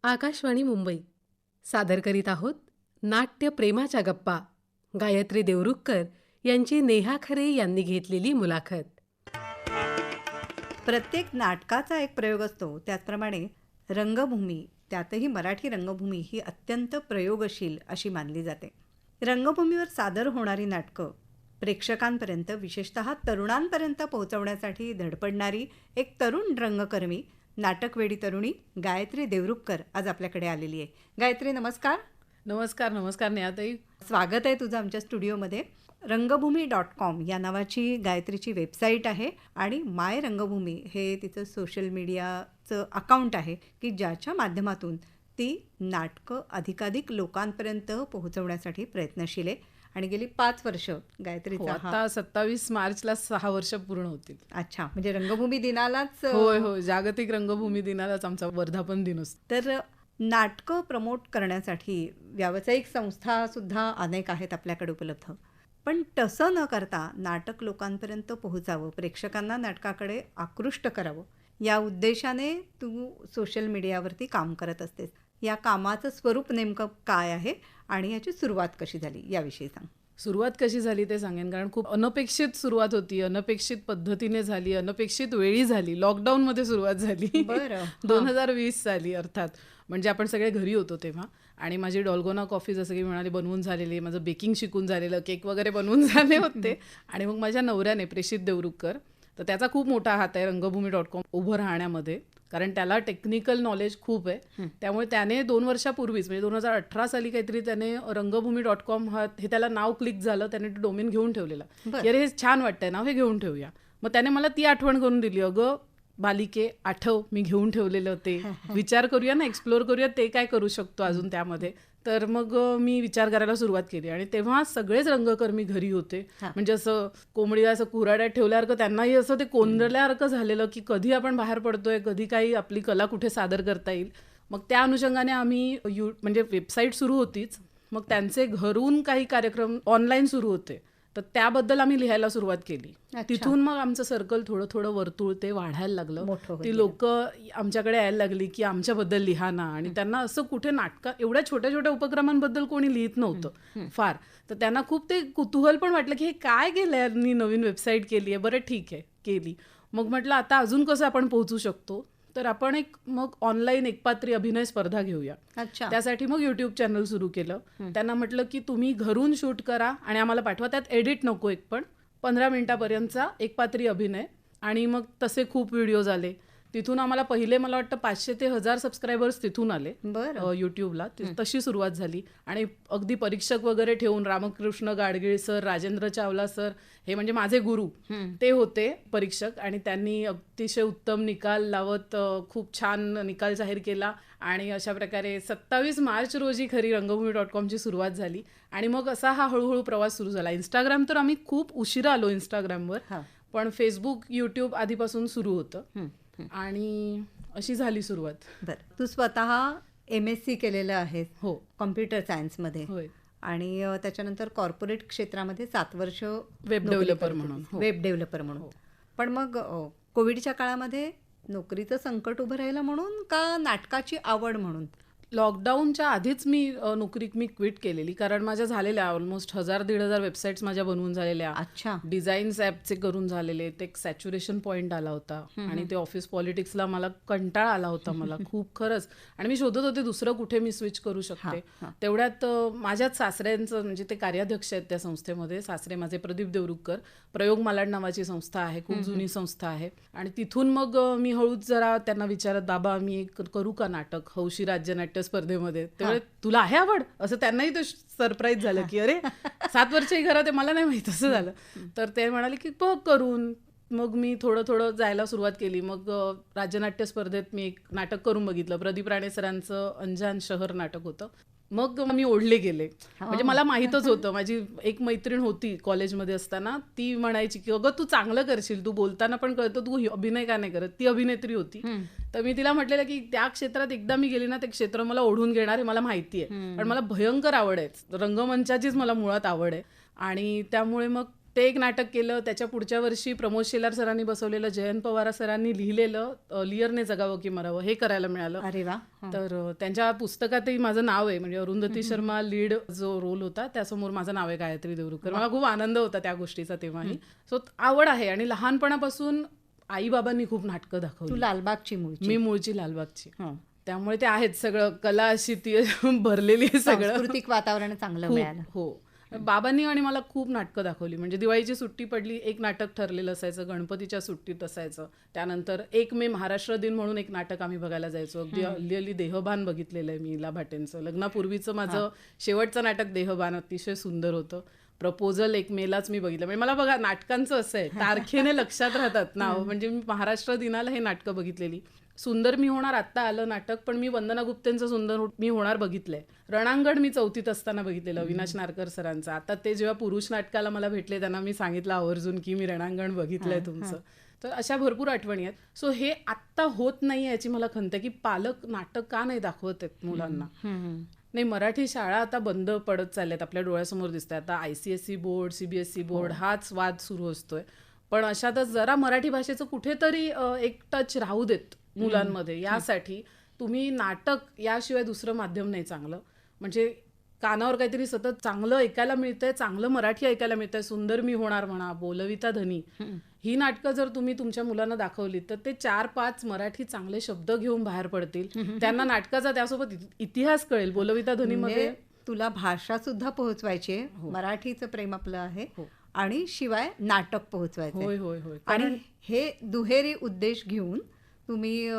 आकाशवाणी मुंबई सादर करीत आहोत नाट्य प्रेमाच्या गप्पा. गायत्री देवरुखकर यांची नेहा खरे यांनी घेतलेली मुलाखत. प्रत्येक नाटकाचा एक प्रयोग असतो, त्याचप्रमाणे रंगभूमी, त्यातही मराठी रंगभूमी ही अत्यंत प्रयोगशील अशी मानली जाते. रंगभूमीवर सादर होणारी नाटकं प्रेक्षकांपर्यंत, विशेषतः तरुणांपर्यंत पोहोचवण्यासाठी धडपडणारी एक तरुण रंगकर्मी, नाटकवेडी तरुणी गायत्री देवरुखकर आज आपल्याकडे आलेली आहे. गायत्री, नमस्कार. नमस्कार. नमस्कार नेहाताई. स्वागत आहे तुझं आमच्या स्टुडिओमध्ये. रंगभूमी.com या नावाची गायत्रीची वेबसाईट आहे आणि माय रंगभूमी हे तिचं सोशल मीडियाचं अकाउंट आहे की ज्याच्या माध्यमातून ती नाटकं अधिकाधिक लोकांपर्यंत पोहोचवण्यासाठी प्रयत्नशील आहे. आणि गेली 5 वर्ष गायत्रीचा आता 27 मार्चला 6 वर्ष पूर्ण होतील. अच्छा, म्हणजे रंगभूमी दिनालाच. होय होय, जागतिक रंगभूमी दिनालाच आमचा वर्धापन दिन असतो. तर नाटकं प्रमोट करण्यासाठी व्यावसायिक संस्था सुद्धा अनेक आहेत आपल्याकडे उपलब्ध, पण तसं न करता नाटक लोकांपर्यंत पोहोचावं, प्रेक्षकांना नाटकाकडे आकृष्ट करावं, या उद्देशाने तू सोशल मीडियावरती काम करत असतेस. या कामाचं स्वरूप नेमकं काय आहे आणि याची सुरुवात कशी झाली याविषयी सांग. सुरुवात कशी झाली ते सांगेन, कारण खूप अनपेक्षित सुरुवात होती, अनपेक्षित पद्धतीने झाली, अनपेक्षित वेळी झाली. लॉकडाऊनमध्ये सुरुवात झाली. बरं. 2020 साली, अर्थात म्हणजे आपण सगळे घरी होतो तेव्हा. आणि माझी डॉल्गोना कॉफी जसं की म्हणाली बनवून झालेली, माझं बेकिंग शिकून झालेलं, केक वगैरे बनवून झाले होते. आणि मग माझ्या नवऱ्याने प्रेषित देवरुखकर, तर त्याचा खूप मोठा हात आहे रंगभूमी.com उभं राहण्यामध्ये, कारण त्याला टेक्निकल नॉलेज खूप आहे. त्यामुळे त्याने 2 वर्षापूर्वीच म्हणजे 2018 साली काहीतरी त्याने रंगभूमी.com हे त्याला नाव क्लिक झालं, त्याने डोमेन घेऊन ठेवलेला की अरे हे छान वाटतंय नाव, हे घेऊन ठेवूया. मग त्याने मला ती आठवण करून दिली, अगं बालिके आठव मी घेऊन ठेवलेलं ते, विचार करूया ना, एक्सप्लोर करूया ते काय करू शकतो अजून त्यामध्ये. तर मग मी विचार करायला सुरुवात केली आणि तेव्हा सगळेच रंगकर्मी घरी होते. म्हणजे असं कोंबडीला असं कुऱ्हाड्यात ठेवल्यासारखं त्यांनाही असं ते कोंदल्यासारखं झालेलं की कधी आपण बाहेर पडतोय, कधी काही आपली कला कुठे सादर करता येईल. मग त्या अनुषंगाने आम्ही म्हणजे वेबसाईट सुरू होतीच, मग त्यांचे घरून काही कार्यक्रम ऑनलाईन सुरू होते, तर त्याबद्दल आम्ही लिहायला सुरुवात केली. तिथून मग आमचं सर्कल थोडं थोडं वर्तुळ ते वाढायला लागलं. ती लोक आमच्याकडे यायला लागली की आमच्याबद्दल लिहा ना. आणि त्यांना असं कुठे एवढ्या छोट्या छोट्या उपक्रमांबद्दल कोणी लिहित नव्हतं फार, तर त्यांना खूप ते कुतूहल पण वाटलं की हे काय केलंय यांनी, नवीन वेबसाईट केली आहे, बरं ठीक आहे केली. मग म्हटलं आता अजून कसं आपण पोहोचू शकतो, तर आपण मग ऑनलाईन एकपात्री अभिनय स्पर्धा घेऊया. त्यासाठी मग यूट्यूब चॅनल सुरू केलं. त्यांना म्हटलं की तुम्ही घरून शूट करा आणि आम्हाला पाठवा, त्यात एडिट नको, एक पण 15 मिनिटापर्यंतचा एकपात्री अभिनय. आणि मग तसे खूप व्हिडिओज आले. तिथून आम्हाला पहिले मला वाटतं 500 ते 1000 सबस्क्रायबर्स तिथून आले यूट्यूबला. तशी सुरुवात झाली. आणि अगदी परीक्षक वगैरे ठेवून रामकृष्ण गाडगीळ सर, राजेंद्र चावला सर, हे म्हणजे माझे गुरु, ते होते परीक्षक. आणि त्यांनी अतिशय उत्तम निकाल लावत खूप छान निकाल जाहीर केला. आणि अशा प्रकारे 27 मार्च रोजी खरी रंगभूमी.com ची सुरुवात झाली. आणि मग असा हा हळूहळू प्रवास सुरू झाला. इंस्टाग्राम तर आम्ही खूप उशिरा आलो इंस्टाग्रामवर, पण फेसबुक, यूट्यूब आधीपासून सुरू होतं. आणि अशी झाली सुरुवात. बरं, तू स्वतः MSc केलेलं आहेस. हो, कॉम्प्युटर सायन्समध्ये. होय. आणि त्याच्यानंतर कॉर्पोरेट क्षेत्रामध्ये 7 वर्ष वेब डेव्हलपर म्हणून. पण मग कोविडच्या काळामध्ये नोकरीचं संकट उभं राहिलं म्हणून का नाटकाची आवड म्हणून? लॉकडाऊनच्या आधीच मी क्विट केलेली, कारण माझ्या झालेल्या ऑलमोस्ट 1000-1500 वेबसाईट्स माझ्या बनवून झालेल्या. अच्छा. डिझाईन्स ॲपचे करून झालेले. ते एक सॅच्युरेशन पॉईंट आला होता. आणि ते ऑफिस पॉलिटिक्सला मला कंटाळा आला होता मला खूप, खरंच. आणि मी शोधत होते दुसरं कुठे मी स्विच करू शकते. तेवढ्यात माझ्याच सासऱ्यांचं, म्हणजे ते कार्याध्यक्ष आहेत त्या संस्थेमध्ये, सासरे माझे प्रदीप देवरुखकर, प्रयोग मालाड नावाची संस्था आहे, खूप जुनी संस्था आहे. आणि तिथून मग मी हळूच जरा त्यांना विचारत, बाबा मी करू का नाटक हौशी राज्यनाट्य स्पर्धेमध्ये, त्यावेळी तुला आहे आवड, असं त्यांनाही ते सरप्राईज झालं की अरे 7 वर्षही घरात आहे, मला नाही माहित, असं झालं. तर ते म्हणाले की बघ करून. मग मी थोडं जायला सुरुवात केली. मग राज्यनाट्य स्पर्धेत मी एक नाटक करून बघितलं. प्रदीप राणे सरांचं अंजान शहर नाटक होतं. मग मी ओढले गेले. म्हणजे मला माहीतच होतं. माझी एक मैत्रीण होती कॉलेजमध्ये असताना, ती म्हणायची की अगं तू चांगलं करशील, तू बोलताना पण कळतं, तू अभिनय का नाही करत. ती अभिनेत्री होती. तर मी तिला म्हटलेलं की त्या क्षेत्रात एकदा मी गेली ना, ते क्षेत्र मला ओढून घेणार हे मला माहिती आहे. पण मला भयंकर आवड आहे, रंगमंचाचीच मला मुळात आवड आहे. आणि त्यामुळे मग ते एक नाटक केलं. त्याच्या पुढच्या वर्षी प्रमोद शेलार सरांनी बसवलेलं, जयंत पवार सरांनी लिहिलेलं लिअरने जगावं की मरावं हे करायला मिळालं. अरे वा. तर त्यांच्या पुस्तकातही माझं नाव आहे, म्हणजे अरुंधती शर्मा लीड जो रोल होता त्यासमोर माझं नाव आहे गायत्री देवरुखकर. मला खूप आनंद होता त्या गोष्टीचा तेव्हाही. सो आवड आहे आणि लहानपणापासून आई बाबांनी खूप नाटकं तू दाखवली. लालबागची मूळची. मी मूळची लालबागची, हं. त्यामुळे ते आहेत सगळं कला अशी ती भरलेली आहे सगळं. सांस्कृतिक वातावरण चांगलं खूप, मिळालं. हो. बाबांनी आणि मला खूप नाटकं दाखवली. म्हणजे दिवाळीची सुट्टी पडली, एक नाटक ठरलेलं असायचं, गणपतीच्या सुट्टीत असायचं, त्यानंतर 1 मे महाराष्ट्र दिन म्हणून एक नाटक आम्ही बघायला जायचो. अगदी हल्ली देहभान बघितलेलं आहे मी इला भाटेंचं. लग्नापूर्वीचं माझं शेवटचं नाटक देहभान अतिशय सुंदर होतं. प्रपोजल 1 मेलाच मी बघितलं. म्हणजे मला बघा नाटकांचं असं आहे, तारखेने लक्षात राहतात नाव. म्हणजे मी महाराष्ट्र दिनाला हे नाटकं बघितलेली. सुंदर मी होणार आत्ता आलं नाटक, पण मी वंदना गुप्तेंचं सुंदर मी होणार बघितलंय. रणांगण मी 4थीत असताना बघितलेलं अविनाश नारकर सरांचं. आता ते जेव्हा पुरुष नाटकाला मला भेटले त्यांना मी सांगितलं आवर्जून की मी रणांगण बघितलंय तुमचं. तर अशा भरपूर आठवणी आहेत. सो हे आत्ता होत नाही याची मला खंत आहे की पालक नाटक का नाही दाखवत आहेत मुलांना. नाही, मराठी शाळा आता बंद पडत चालल्यात, आपल्या डोळ्यासमोर दिसत आहे. आता ICSE बोर्ड, CBSE बोर्ड हाच वाद सुरू असतोय. पण अशातच जरा मराठी भाषेचं कुठेतरी एक टच राहू देत मुलांमध्ये. यासाठी तुम्ही नाटक याशिवाय दुसरं माध्यम नाही चांगलं. म्हणजे कानावर काहीतरी सतत चांगलं ऐकायला मिळतंय, चांगलं मराठी ऐकायला मिळतंय. सुंदर मी होणार म्हणा, बोलविता धनी, ही नाटकं जर तुम्ही तुमच्या मुलांना दाखवली तर ते 4-5 मराठी चांगले शब्द घेऊन बाहेर पडतील. त्यांना नाटकाचा त्यासोबत इतिहास कळेल. बोलविता धनीमध्ये तुला भाषा सुद्धा पोहोचवायची आहे, मराठीचं प्रेम आपलं आहे आणि शिवाय नाटक पोहोचवायचं. होय होय होय. आणि हे दुहेरी उद्देश घेऊन तुम्ही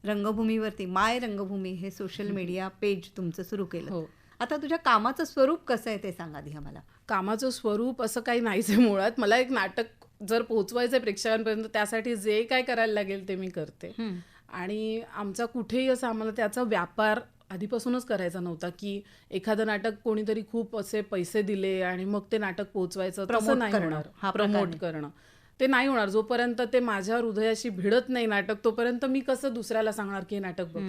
रंगभूमीवरती माय रंगभूमी हे सोशल मीडिया पेज तुमचं सुरू केलं. आता तुझ्या कामाचं स्वरूप कसं आहे ते सांग आधी आम्हाला. कामाचं स्वरूप असं काही नाहीच आहे मुळात. मला एक नाटक जर पोहोचवायचं आहे प्रेक्षकांपर्यंत, त्यासाठी जे काय करायला लागेल ते मी करते. आणि आमचा कुठेही असं आम्हाला त्याचा व्यापार आधीपासूनच करायचा नव्हता की एखादं नाटक कोणीतरी खूप असे पैसे दिले आणि मग ते नाटक पोहोचवायचं, तसं नाही होणार. प्रमोट करणं ते नाही होणार. जोपर्यंत ते माझ्या हृदयाशी भिडत नाही नाटक, तोपर्यंत मी कसं दुसऱ्याला सांगणार की हे नाटक बघ.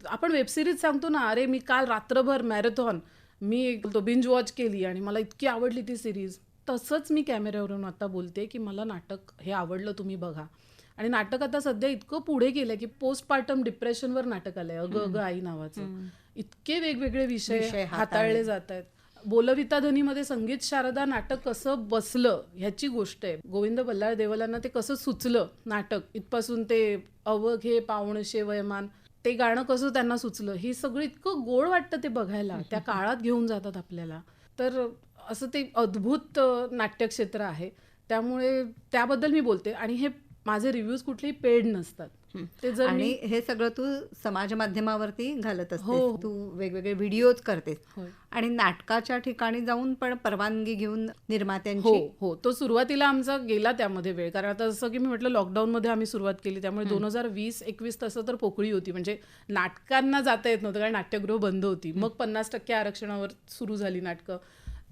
आपण वेबसिरीज सांगतो ना, अरे मी काल रात्रभर मॅरेथॉन मी तो बिंज वॉच केली आणि मला इतकी आवडली ती सिरीज. तसंच मी कॅमेऱ्यावरून आता बोलते की मला नाटक हे आवडलं, तुम्ही बघा. आणि नाटक आता सध्या इतकं पुढे गेलंय की पोस्टपार्टम डिप्रेशनवर नाटक आलंय, अगं अगं आई नावाचं. इतके वेगवेगळे विषय हाताळले जात आहेत. बोलविता धनीमध्ये संगीत शारदा नाटक कसं बसलं ह्याची गोष्ट आहे. गोविंद बल्लाळ देवलांना ते कसं सुचलं नाटक, इथपासून ते अवघे पावणशे वयमान ते गाणं कसं त्यांना सुचलं, हे सगळं इतकं गोड वाटतं ते बघायला. त्या काळात घेऊन जातात आपल्याला. तर असं ते अद्भुत नाट्यक्षेत्र आहे. त्यामुळे त्याबद्दल मी बोलते. आणि हे माझे रिव्ह्यूज कुठलेही पेड नसतात. ते जर आणि हे सगळं तू समाज माध्यमावरती घालत असतेस, तू वेगवेगळे व्हिडिओज करतेस आणि नाटकाच्या ठिकाणी जाऊन पण परवानगी घेऊन निर्मात्यांची. हो, तो सुरुवातीला आमचा गेला त्यामध्ये वेळ. कारण आता जसं की मी म्हटलं लॉकडाऊनमध्ये आम्ही सुरुवात केली, त्यामुळे 2020-21 तसं तर पोकळी होती. म्हणजे नाटकांना जाता येत नव्हतं कारण नाट्यगृह बंद होती. मग 50% आरक्षणावर सुरू झाली नाटकं,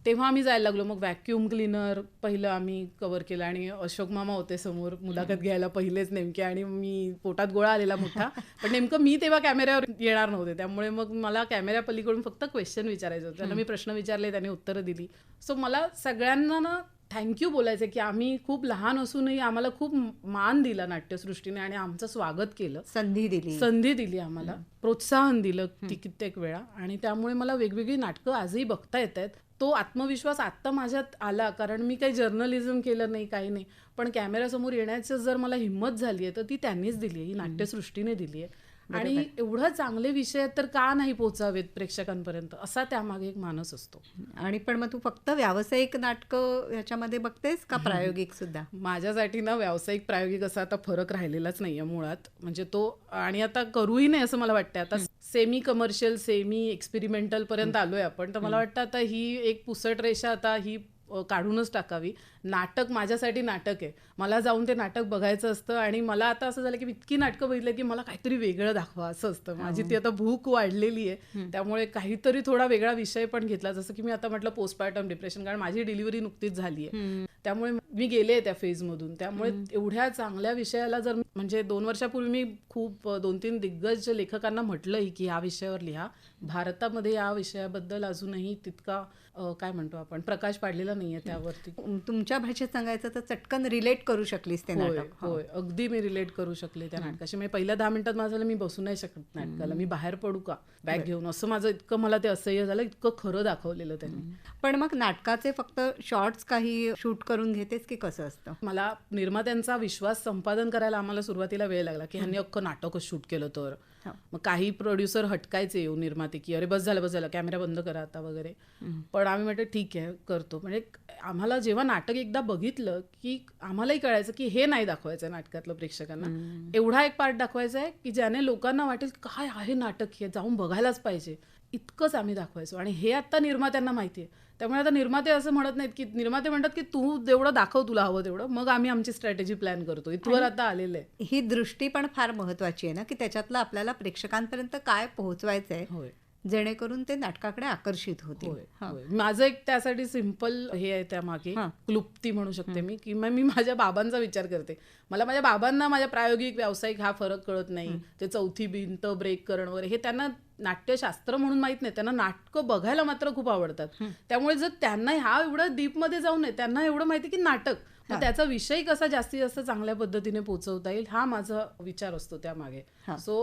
तेव्हा आम्ही जायला लागलो. मग व्हॅक्यूम क्लीनर पहिलं आम्ही कव्हर केलं आणि अशोक मामा होते समोर मुलाखत घ्यायला पहिलेच नेमके, आणि मी पोटात गोळा आलेला मोठा. पण नेमकं मी तेव्हा कॅमेऱ्यावर येणार नव्हते, त्यामुळे मग मला कॅमेऱ्या पलीकडून फक्त क्वेश्चन विचारायचं होतं. त्यांना मी प्रश्न विचारले, त्यांनी उत्तरं दिली. सो मला सगळ्यांना ना थँक्यू बोलायचं की आम्ही खूप लहान असूनही आम्हाला खूप मान दिला नाट्यसृष्टीने आणि आमचं स्वागत केलं, संधी दिली आम्हाला, प्रोत्साहन दिलं कित्येक वेळा. आणि त्यामुळे मला वेगवेगळी नाटकं आजही बघता येत आहेत. तो आत्मविश्वास आत्ता माझ्यात आला कारण मी काही जर्नलिझम केलं नाही, काही नाही, पण कॅमेऱ्यासमोर येण्याचं जर मला हिंमत झाली आहे तर ती त्यांनीच दिली आहे, ही नाट्यसृष्टीने दिली आहे. आणि एवढं चांगले विषय आहेत तर का नाही पोचावेत प्रेक्षकांपर्यंत, असा त्यामागे एक मानस असतो. आणि पण मग तू फक्त व्यावसायिक नाटकं ह्याच्यामध्ये बघतेस का प्रायोगिक सुद्धा? माझ्यासाठी ना व्यावसायिक प्रायोगिक असा आता फरक राहिलेलाच नाहीये मुळात. म्हणजे तो आणि आता करूही नाही असं मला वाटतं. आता सेमी कमर्शियल, सेमी एक्सपेरिमेंटल पर्यंत आलोय आपण. तर मला वाटतं आता ही एक पुसट रेषा आता ही काढूनच टाकावी. नाटक माझ्यासाठी नाटक आहे, मला जाऊन ते नाटक बघायचं असतं. आणि मला आता असं झालं की इतकी नाटकं बघितलं की मला काहीतरी वेगळं दाखवा असं असतं. माझी ती आता भूक वाढलेली आहे, त्यामुळे काहीतरी थोडा वेगळा विषय पण घेतला. जसं की मी आता म्हटलं पोस्टपार्टम डिप्रेशन, कारण माझी डिलिव्हरी नुकतीच झाली आहे, त्यामुळे मी गेले त्या फेजमधून. त्यामुळे एवढ्या चांगल्या विषयाला जर म्हणजे 2 वर्षापूर्वी मी खूप 2-3 दिग्गज लेखकांना म्हटलंही की या विषयावर लिहा. भारतामध्ये या विषयाबद्दल अजूनही तितका काय म्हणतो आपण प्रकाश पाडलेला नाहीये त्यावरती. तुमच्या तुमच्या भाषेत सांगायचं तर चटकन रिलेट करू शकलीस ते होय नाटक. हो. होय अगदी मी रिलेट करू शकले त्या नाटकाशी. म्हणजे पहिल्या 10 मिनिटात माझं झालं, मी बसू नाही शकत नाटकाला, मी बाहेर पडू का बॅग घेऊन, असं माझं इतकं मला ते असह्य झालं, इतकं खरं दाखवलेलं त्यांनी. पण मग नाटकाचे फक्त शॉर्ट्स काही शूट करून घेतेस की कसं असतं? मला निर्मात्यांचा विश्वास संपादन करायला आम्हाला सुरुवातीला वेळ लागला, की ह्यांनी अख्खं नाटकच शूट केलं तर. हा. मग काही प्रोड्युसर हटकायचे येऊन निर्माते, की अरे बस झालं कॅमेरा बंद करा आता वगैरे. पण आम्ही म्हटलं ठीक आहे करतो. म्हणजे आम्हाला जेव्हा नाटक एकदा बघितलं की आम्हालाही कळायचं की हे नाही दाखवायचं नाटकातलं प्रेक्षकांना, एवढा एक पार्ट दाखवायचा आहे की ज्याने लोकांना वाटेल काय आहे नाटक, हे जाऊन बघायलाच पाहिजे, इतकंच आम्ही दाखवायचो. आणि हे आता निर्मात्यांना माहिती आहे. त्यामुळे आता निर्माते असं म्हणत नाहीत, की निर्माते म्हणतात की तू जेवढं दाखव तुला हवं तेवढं, मग आम्ही आमची स्ट्रॅटेजी प्लॅन करतो. इथवर आता आलेलं आहे. ही दृष्टी पण फार महत्वाची आहे ना, की त्याच्यातलं आपल्याला प्रेक्षकांपर्यंत काय पोहोचवायचं आहे होय जेणेकरून ते नाटकाकडे आकर्षित होतील. होय हा. होय. माझं एक त्यासाठी सिम्पल हे आहे त्यामागे, हां. क्लुप्ती म्हणू शकते मी, की मग मी माझ्या बाबांचा विचार करते. मला माझ्या बाबांना माझ्या प्रायोगिक व्यावसायिक हा फरक कळत नाही. ते चौथी भिंत ब्रेक करणं वगैरे हे त्यांना नाट्यशास्त्र म्हणून माहित नाही. त्यांना नाटकं बघायला मात्र खूप आवडतात. त्यामुळे जर त्यांना ह्या एवढं डीपमध्ये जाऊ नये, त्यांना एवढं माहिती की नाटक, मग त्याचा विषय कसा जास्तीत जास्त चांगल्या पद्धतीने पोहोचवता येईल हा माझा विचार असतो त्यामागे. हा. सो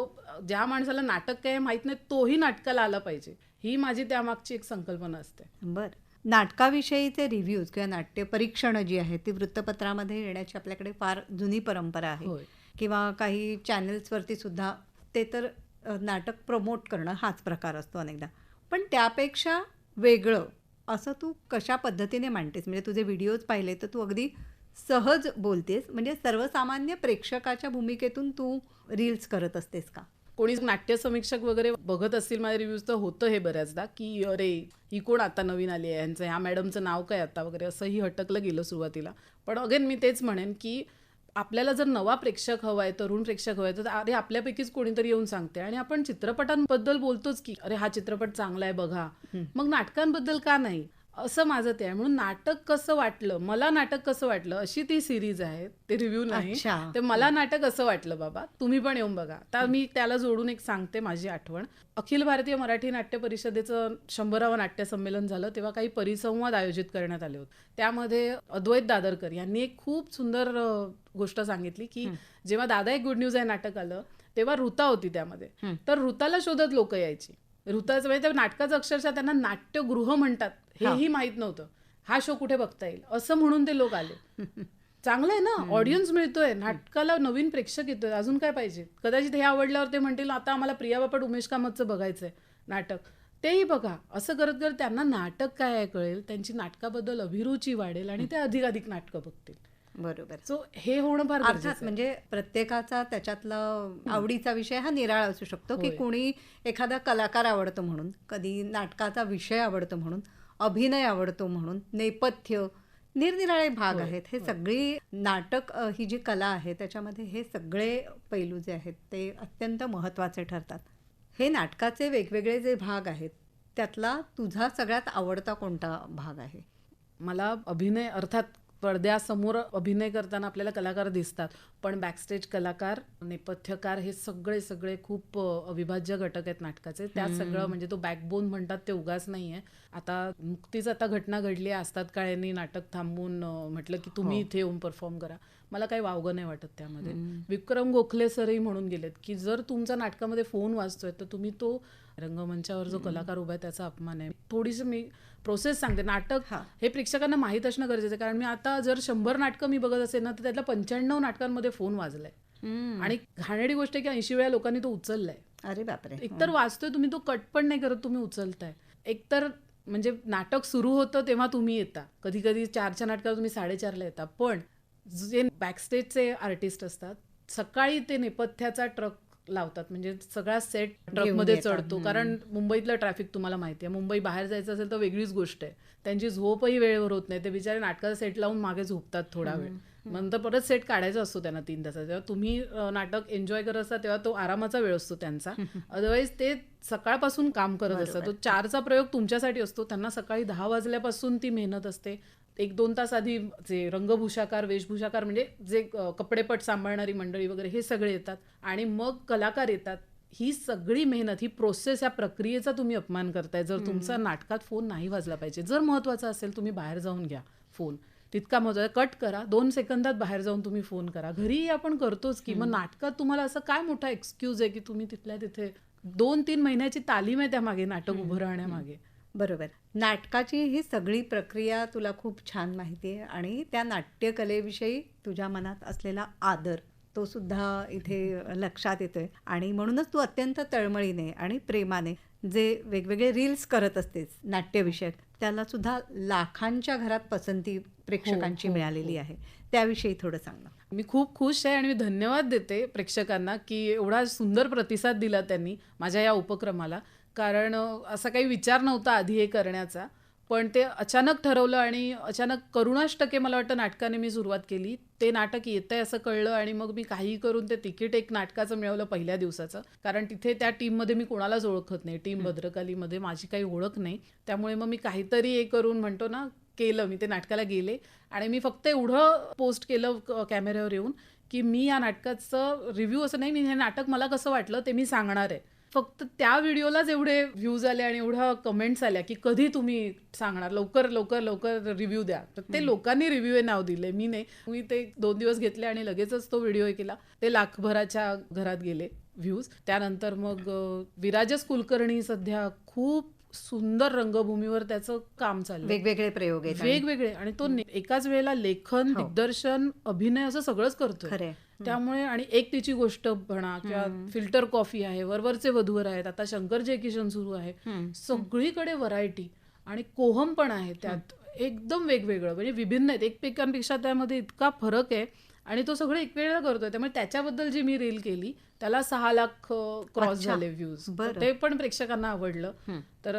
ज्या माणसाला नाटक काय माहित नाही तोही नाटकाला आला पाहिजे, ही माझी त्यामागची एक संकल्पना असते. बर. नाटकाविषयीचे रिव्ह्यूज किंवा नाट्य परीक्षणं जी आहेत ती वृत्तपत्रामध्ये येण्याची आपल्याकडे फार जुनी परंपरा आहे. होय. किंवा काही चॅनल्सवरती सुद्धा ते तर नाटक प्रमोट करणं हाच प्रकार असतो अनेकदा. पण त्यापेक्षा वेगळं असं तू कशा पद्धतीने मांडतेस? म्हणजे तुझे व्हिडिओज पाहिले तर तू अगदी सहज बोलतेस, म्हणजे सर्वसामान्य प्रेक्षकाच्या भूमिकेतून तू रील्स करत असतेस का? कोणी नाट्य समीक्षक वगैरे बघत असतील माझे रिव्ह्यूज तर होतं हे बऱ्याचदा, की अरे ही कोण आता नवीन आली आहे, यांचं ह्या मॅडमचं नाव काय आता वगैरे, असंही हटकलं गेलं सुरुवातीला. पण अगेन मी तेच म्हणेन की आपल्याला जर नवा प्रेक्षक हवा आहे, तरुण प्रेक्षक हवा आहे, तर अरे आपल्यापैकीच कोणीतरी येऊन सांगते. आणि आपण चित्रपटांबद्दल बोलतोच की अरे हा चित्रपट चांगला आहे बघा, मग नाटकांबद्दल का नाही, असं माझं ते आहे. म्हणून नाटक कसं वाटलं, मला नाटक कसं वाटलं अशी ती सिरीज आहे, ते रिव्ह्यू नाही. अच्छा. ते मला नाटक असं वाटलं बाबा, तुम्ही पण येऊन बघा. तर मी त्याला जोडून एक सांगते माझी आठवण. अखिल भारतीय मराठी नाट्य परिषदेचं 100वे नाट्य संमेलन झालं तेव्हा काही परिसंवाद आयोजित करण्यात आले होते. त्यामध्ये अद्वैत दादरकर यांनी एक खूप सुंदर गोष्ट सांगितली की जेव्हा दादा एक गुड न्यूज आहे नाटक आलं तेव्हा ऋता होती त्यामध्ये. तर ऋताला शोधत लोक यायची. ऋताचं म्हणजे त्या नाटकाचं अक्षरशः त्यांना नाट्यगृह म्हणतात हेही माहित नव्हतं. हा शो कुठे बघता येईल असं म्हणून ते लोक आले. चांगलं आहे ना, ऑडियन्स मिळतोय, नाटकाला नवीन प्रेक्षक येतोय, अजून काय पाहिजे. कदाचित हे आवडल्यावर ते म्हणतील आता आम्हाला प्रिया बापट उमेश कामतचं बघायचंय नाटक, तेही बघा. असं करत करत त्यांना नाटक काय आहे कळेल, त्यांची नाटकाबद्दल अभिरुची वाढेल आणि ते अधिकाधिक नाटकं बघतील. बरोबर. सो हे होणं फार अर्थात गरजेचं आहे. म्हणजे प्रत्येकाचा त्याच्यातला आवडीचा विषय हा निराळा असू शकतो, की कोणी एखादा कलाकार आवडतो म्हणून, कधी नाटकाचा विषय आवडतो म्हणून, अभिनय आवडतो म्हणून, नेपथ्य, निरनिराळे भाग आहेत. हे सगळी नाटक ही जी कला आहे त्याच्यामध्ये हे सगळे पैलू जे आहेत ते अत्यंत महत्त्वाचे ठरतात. हे नाटकाचे वेगवेगळे जे भाग आहेत त्यातला तुझा सगळ्यात आवडता कोणता भाग आहे? मला अभिनय, अर्थात पडद्यासमोर अभिनय करताना आपल्याला कलाकार दिसतात, पण बॅकस्टेज कलाकार, नेपथ्यकार हे सगळे सगळे खूप अविभाज्य घटक आहेत नाटकाचे. त्यात सगळं म्हणजे तो बॅकबोन म्हणतात ते उगाच नाही आहे. आता नुकतीच आता घटना घडली आहे, आस्ताद काळेंनी नाटक थांबवून म्हटलं की तुम्ही इथे येऊन परफॉर्म करा. मला काही वावगं नाही वाटत त्यामध्ये. विक्रम गोखले सरही म्हणून गेलेत की जर तुमचा नाटकामध्ये फोन वाजतोय तर तुम्ही तो रंगमंचावर जो कलाकार उभा आहे त्याचा अपमान आहे. थोडीशी मी प्रोसेस सांगते. नाटक हे प्रेक्षकांना माहीत असणं गरजेचं आहे, कारण मी आता जर 100 नाटकं मी बघत असेल ना तर त्यातल्या 95 नाटकांमध्ये फोन वाजलाय. आणि घाणेरडी गोष्ट आहे की 80 वेळा लोकांनी तो उचललाय. अरे बापरे. एकतर वाचतोय तुम्ही, तो कट पण नाही करत, तुम्ही उचलताय. एकतर म्हणजे नाटक सुरू होतं तेव्हा तुम्ही येता, कधी कधी 4च्या नाटकाला तुम्ही 4:30ला येता, पण जे बॅकस्टेजचे आर्टिस्ट असतात सकाळी ते नेपथ्याचा ट्रक लावतात, म्हणजे सगळा सेट ट्रकमध्ये चढतो. कारण मुंबईतलं ट्रॅफिक तुम्हाला माहिती आहे, मुंबई बाहेर जायचं असेल तर वेगळीच गोष्ट आहे. त्यांची झोपही वेळेवर होत नाही, ते बिचारे नाटकाचा सेट लावून मागे झोपतात थोडा वेळ, नंतर परत सेट काढायचा असतो त्यांना 3 तासाचा. जेव्हा तुम्ही नाटक एन्जॉय करत असता तेव्हा तो आरामाचा वेळ असतो त्यांचा. अदरवाईज ते सकाळपासून काम करत असतात. तो 4चा प्रयोग तुमच्यासाठी असतो, त्यांना सकाळी 10 वाजल्यापासून ती मेहनत असते. 1-2 तास आधी जे रंगभूषाकार, वेशभूषाकार म्हणजे जे कपडेपट सांभाळणारी मंडळी वगैरे हे सगळे येतात आणि मग कलाकार येतात. ही सगळी मेहनत, ही प्रोसेस, या प्रक्रियेचा तुम्ही अपमान करताय. जर तुमचा नाटकात फोन नाही वाजला पाहिजे, जर महत्वाचा असेल तुम्ही बाहेर जाऊन घ्या फोन. तितका महत्त्वाचा. कट करा, 2 सेकंदात बाहेर जाऊन तुम्ही फोन करा. घरीही आपण करतोच की. मग नाटकात तुम्हाला असं काय मोठा एक्सक्यूज आहे की तुम्ही तिथल्या तिथे 2-3 महिन्याची तालीम आहे त्यामागे, नाटक उभं राहण्यामागे. बरोबर. नाटकाची ही सगळी प्रक्रिया तुला खूप छान माहिती आहे आणि त्या नाट्यकलेविषयी तुझ्या मनात असलेला आदर तो सुद्धा इथे लक्षात येतोय आणि म्हणूनच तू अत्यंत तळमळीने आणि प्रेमाने जे वेगवेगळे रील्स करत असतेस नाट्यविषयक, त्याला सुद्धा लाखांच्या घरात पसंती प्रेक्षकांची हो, मिळालेली आहे. त्याविषयी थोडं सांग ना. मी खूप खुश आहे आणि मी धन्यवाद देते प्रेक्षकांना की एवढा सुंदर प्रतिसाद दिला त्यांनी माझ्या या उपक्रमाला. कारण असा काही विचार नव्हता आधी हे करण्याचा, पण ते अचानक ठरवलं आणि अचानक करुणाष्टके टक्के मला वाटतं नाटकाने मी सुरुवात केली. ते नाटक येतंय असं कळलं आणि मग मी काही करून ते तिकीट एक नाटकाचं मिळवलं पहिल्या दिवसाचं. कारण तिथे त्या टीममध्ये मी कोणालाच ओळखत नाही. टीम भद्रकालीमध्ये माझी काही ओळख नाही. त्यामुळे मग मी काहीतरी हे करून म्हणतो ना केलं. मी ते नाटकाला गेले आणि मी फक्त एवढं पोस्ट केलं कॅमेऱ्यावर येऊन की मी या नाटकाचं रिव्ह्यू असं नाही, मी हे नाटक मला कसं वाटलं ते मी सांगणार आहे. फक्त त्या व्हिडिओलाच एवढे व्ह्यूज आले आणि एवढ्या कमेंट्स आल्या की कधी तुम्ही सांगणार, लवकर लवकर लवकर रिव्ह्यू द्या. तर ते लोकांनी रिव्ह्यू हे नाव दिले, मी नाही. मी ते 2 दिवस घेतले आणि लगेचच तो व्हिडिओ हे केला. ते लाखभराच्या घरात गेले व्ह्यूज. त्यानंतर मग विराजस कुलकर्णी सध्या खूप सुंदर रंगभूमीवर त्याचं काम चाललं. वेगवेगळे प्रयोग आहेत आणि वेगवेगळे आणि तो एकाच वेळेला लेखन, दिग्दर्शन, अभिनय असं सगळंच करतोय. खरंय. त्यामुळे आणि एक तिची गोष्ट म्हणा किंवा फिल्टर कॉफी आहे, वरवरचे वधूवर आहेत, आता शंकर जयकिशन सुरू आहे. सगळीकडे व्हरायटी आणि कोहम पण आहे त्यात. एकदम वेगवेगळं म्हणजे विभिन्न आहेत एकमेकांपेक्षा. त्यामध्ये इतका फरक आहे आणि तो सगळं एक वेळेला करतोय. त्यामुळे त्याच्याबद्दल जी मी रील केली त्याला 6 लाख क्रॉस झाले व्ह्यूज. ते पण प्रेक्षकांना आवडलं. तर